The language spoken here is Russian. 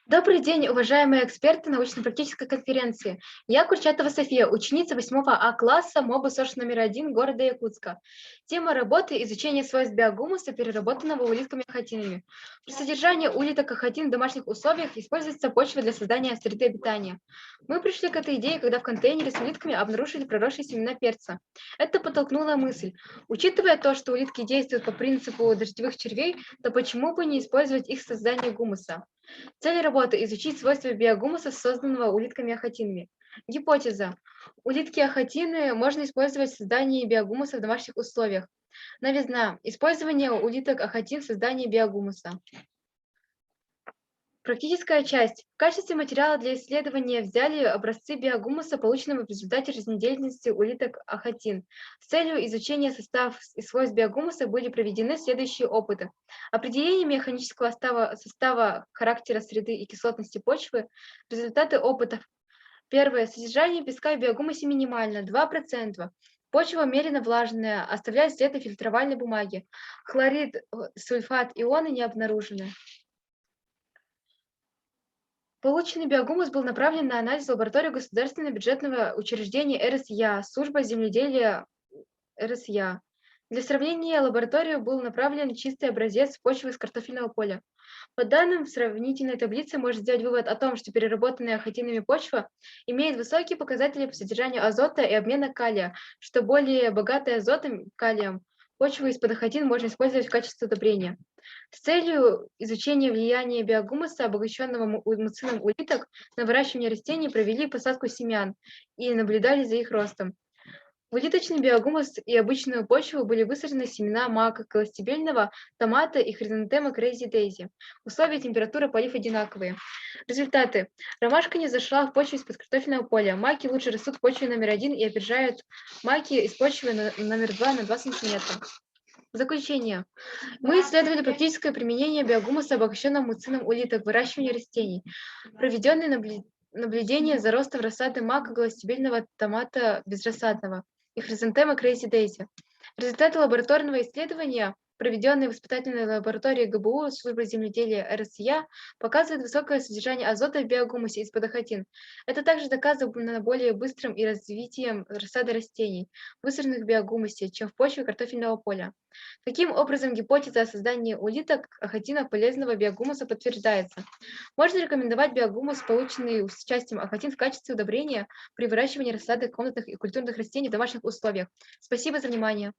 Добрый день, уважаемые эксперты научно-практической конференции. Я Курчатова София, ученица 8 А класса МОБы СОШ №1 города Якутска. Тема работы – изучение свойств биогумуса, переработанного улитками-ахатинами. При содержании улиток-ахатин в домашних условиях используется почва для создания среды обитания. Мы пришли к этой идее, когда в контейнере с улитками обнаружили проросшие семена перца. Это подтолкнуло мысль. Учитывая то, что улитки действуют по принципу дождевых червей, то почему бы не использовать их в создании гумуса? Цель работы – изучить свойства биогумуса, созданного улитками-ахатинами. Гипотеза. Улитки-ахатины можно использовать в создании биогумуса в домашних условиях. Новизна. Использование улиток-ахатин в создании биогумуса. Практическая часть. В качестве материала для исследования взяли образцы биогумуса, полученного в результате жизнедеятельности улиток ахатин. С целью изучения составов и свойств биогумуса были проведены следующие опыты. Определение механического состава характера среды и кислотности почвы. Результаты опытов. Первое. Содержание песка в биогумусе минимально – 2%. Почва умеренно влажная, оставляет след на фильтровальной бумаге. Хлорид, сульфат, ионы не обнаружены. Полученный биогумус был направлен на анализ в лабораторию государственного бюджетного учреждения РСЯ, служба земледелия РСЯ. Для сравнения лабораторию был направлен чистый образец почвы с картофельного поля. По данным в сравнительной таблице можно сделать вывод о том, что переработанная ахатинами почва имеет высокие показатели по содержанию азота и обмена калия, что более богатая азотом калием почву из-под ахатин можно использовать в качестве удобрения. С целью изучения влияния биогумуса, обогащенного муцином улиток, на выращивание растений провели посадку семян и наблюдали за их ростом. В улиточный биогумус и обычную почву были высажены семена мака, колостебельного, томата и хризантемы Crazy Daisy. Условия температуры полив одинаковые. Результаты. Ромашка не зашла в почву из-под картофельного поля. Маки лучше растут в почве №1 и опережают маки из почвы № 2 на 2 см. Заключение. Мы исследовали практическое применение биогумуса, обогащенного муцином улиток в выращивании растений. Проведенные наблюдения за ростом рассады мака, голостебельного томата безрассадного и хризантемы Crazy Daisy. Результаты лабораторного исследования, проведенные в испытательной лаборатории ГБУ службы земледелия РСЯ, показывают высокое содержание азота в биогумусе из-под ахатин. Это также доказано более быстрым и развитием рассады растений, высаженных в биогумусе, чем в почве картофельного поля. Таким образом, гипотеза о создании улиток ахатинов полезного биогумуса подтверждается. Можно рекомендовать биогумус, полученный с участием ахатин, в качестве удобрения при выращивании рассады комнатных и культурных растений в домашних условиях. Спасибо за внимание.